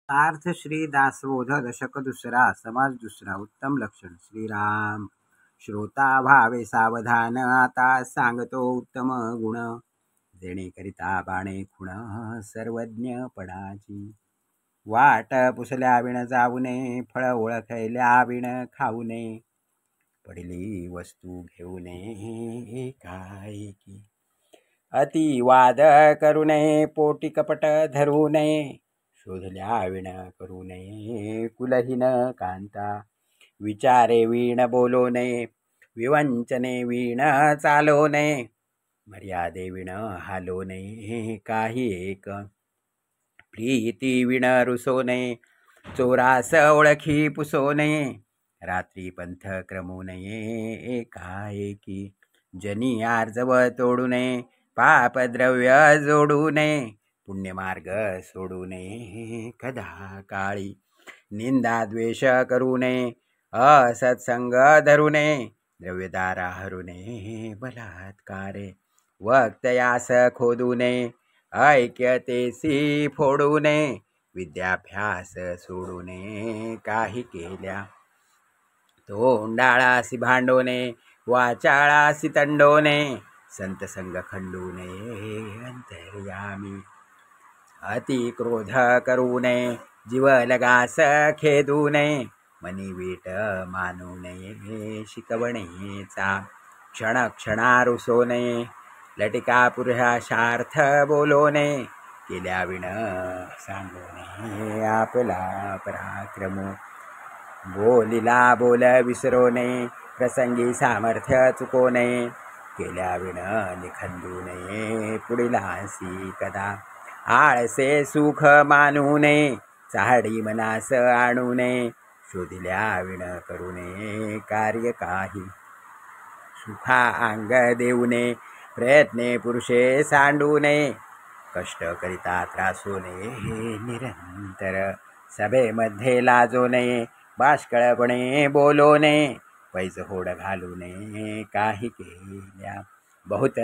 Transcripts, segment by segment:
सार्थ श्री दासबोध दशक दुसरा समाज दुसरा उत्तम लक्षण श्रीराम श्रोता भावे सावधान आता सांगतो उत्तम गुण जेणेकरिता बाणे खुण सर्वज्ञपणाची वाट पुसल्या विण जाऊ नये फळ ओळखल्या विण खाऊ नये पडली वस्तू घेऊ नये एकाएकी अतिवाद करू नये पोटी कपट धरू नये शोधल्या विण करू नये कुलहीन कांता विचारे वीण बोलो नये विवंचने वीण चालो नये मर्यादे विण हालो नये काही एक प्रीती विण रुसो नये चोरास ओळखी पुसो नये रात्री पंथ क्रमू नये एकाएकी जनी आर्जव तोडू नये पापद्रव्य जोडू नये पुण्यमार्ग सोडू नये कदा काळी निंदा द्वेष करू नये असत्संग धरू नये द्रव्यदारा हरू नये बलात्कारे वक्तयास खोदू नये ऐक्यतेसी फोडू नये विद्याभ्यास सोडू नये काही केल्या तोंडाळासी भांडू नये वाचाळासी तंडू नये संतसंग खंडू नये अंतर्यामी अति क्रोध करू नये जीव लगास खेदू नये मनी वीट मानू नये शिकवणेचा क्षण क्षणारुसो नये लटिका पुरुषार्थ बोलो नये केल्या विण सांगू नये आपला पराक्रम बोलिला बोल विसरो नये प्रसंगी सामर्थ्य चुको नये केल्या विण निखंदू नये पुढीलासी कदा आळसे सुख मानू नये चाहडी मनास आणू नये शोधिल्या विण करू नये कार्य काही सुखा अंग देऊ नये प्रयत्ने पुरुषे सांडू नये कष्ट करिता त्रासू नये निरंतर सभेमध्ये लाजो नये बाष्कळपणे बोलो नये पैज होड घालू नये काही केल्या बहुत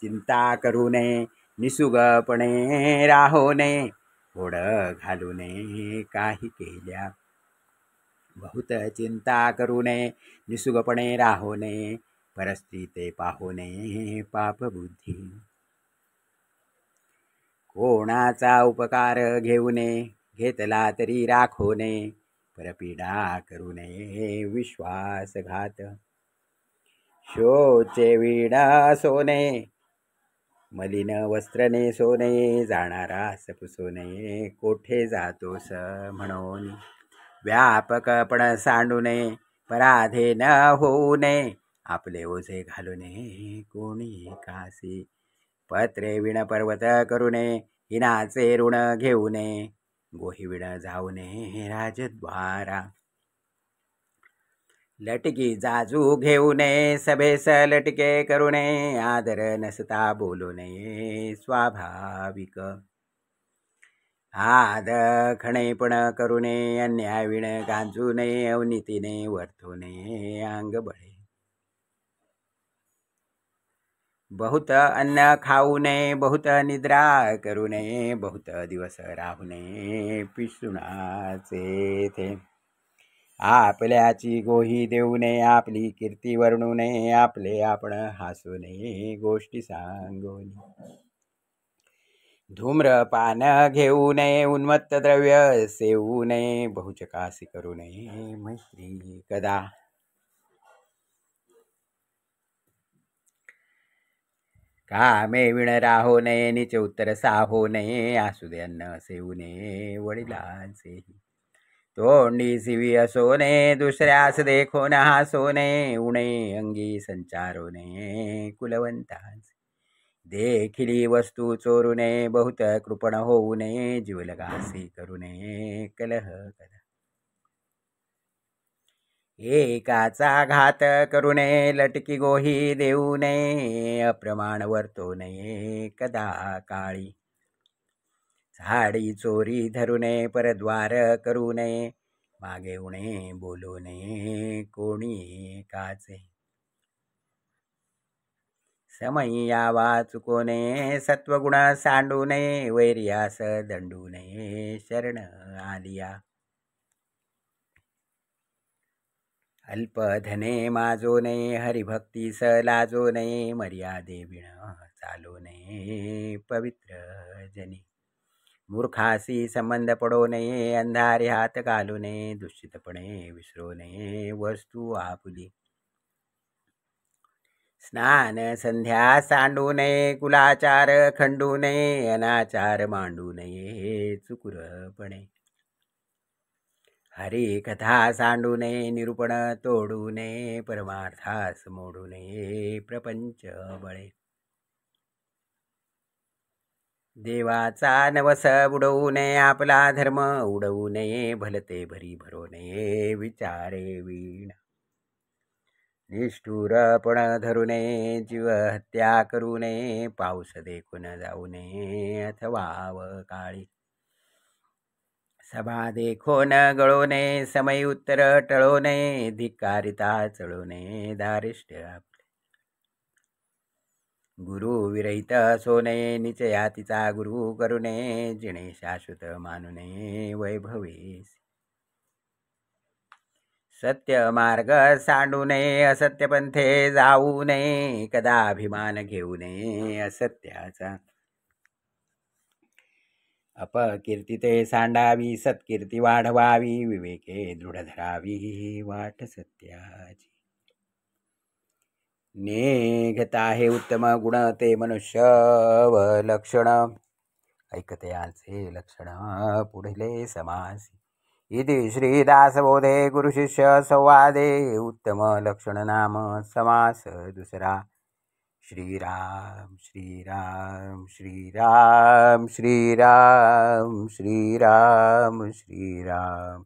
चिंता करू नये निसुगपणे राहो नये होड घालू नये काही केल्या बहुत चिंता करू नये निसुगपणे राहो नये परस्थिते पाहू नये पापबुद्धी कोणाचा उपकार घेऊ नये घेतला तरी राखो नये परपीडा करू नये विश्वासघात शोचे वीण असो नये मलिन वस्त्र नेसो नये जाणारास पुसो नये कोठे जातोस म्हणून व्यापकपण सांडू नये पराधे न होऊ नये आपले ओझे घालू नये कोणी कासी पत्रे विण पर्वत करू नये हिनाचे ऋण घेऊ नये गोही विण जाऊ नये राजद्वारा लटकी जाजू घेऊ नये सभेस लटके करू नये आदर नसता बोलू नये स्वाभाविक आद खणेपण करू नये अन्याय विण गांजू नये अवनीतीने वर्थू नये अंग बळे बहुत अन्न खाऊ नये बहुत निद्रा करू नये बहुत दिवस राहू नये पिशुणाचे थे आपल्याची गोही देऊ नये आपली कीर्ती वर्णू नये आपले आपण हसू नये गोष्टी सांगू नये धूम्रपान घेऊ नये उन्मत्त द्रव्य सेवू नये बहुचकासी करू नये मैत्री कदा कामे विण राहो नये नीचे उत्तर साहो नये आसू दे अन्न सेवू नये वडिलांचे तोंडी सिवी असो नये दुसऱ्यास देखो न हासो नये उणे अंगी संचारो नये कुलवंतांचे देखिली वस्तू चोरू नये बहुत कृपण होऊ नये जीवलगासी करू नये कलह कदा एकाचा घात करू नये लटकी गोही देऊ नये अप्रमाण वर्तो नये कदा काळी झाडी चोरी धरू नये परद्वार करू नये मागे उणे बोलू नये कोणी काचे समयी यावा चुको नये सत्वगुण सांडू नये वैर्यास दंडू नये शरण आलिया अल्पधने माजो नये हरिभक्तीस लाजो नये मर्यादे विण चालो नये पवित्र जनी मूर्खासी संबंध पडो नये अंधारे हात घालू नये दुष्टितपणे विसरू नये वस्तू आपुली स्नान संध्या सांडू नये कुलाचार खंडू नये अनाचार मांडू नये चुकुरपणे हरी कथा सांडू नये निरूपण तोडू नये परमार्थास मोडू नये प्रपंच बळे देवाचा नवस बुडवू नये आपला धर्म उडवू नये भलते भरी भरो नये विचारे वीण निष्ठुरपण धरू नये जीव हत्या करू नये पाऊस देखून जाऊ नये अथवा काळी सभा देखो न गळो नये समय उत्तर टळो नये धिक्कारिता चळो नये दारिष्ट्य आपले गुरु विरहित असो नये निचयातीचा गुरु करू नये जिणे शाश्वत मानू नये वैभवेस सत्य मार्ग सांडू नये असत्य पंथे जाऊ नये कदा अभिमान घेऊ नये असत्याचा अपकीर्ती ते सांडावी सत्कीर्ती वाढवावी विवेके दृढ धरावी वाट सत्याची नेघता हे उत्तम गुण ते मनुष्य व लक्षण ऐकतयाचे लक्षण पुढले समासी इति श्रीदासबोधे गुरुशिष्य संवादे उत्तम लक्षण नाम समास दुसरा श्रीराम श्रीराम श्रीराम श्रीराम श्रीराम श्रीराम श्रीराम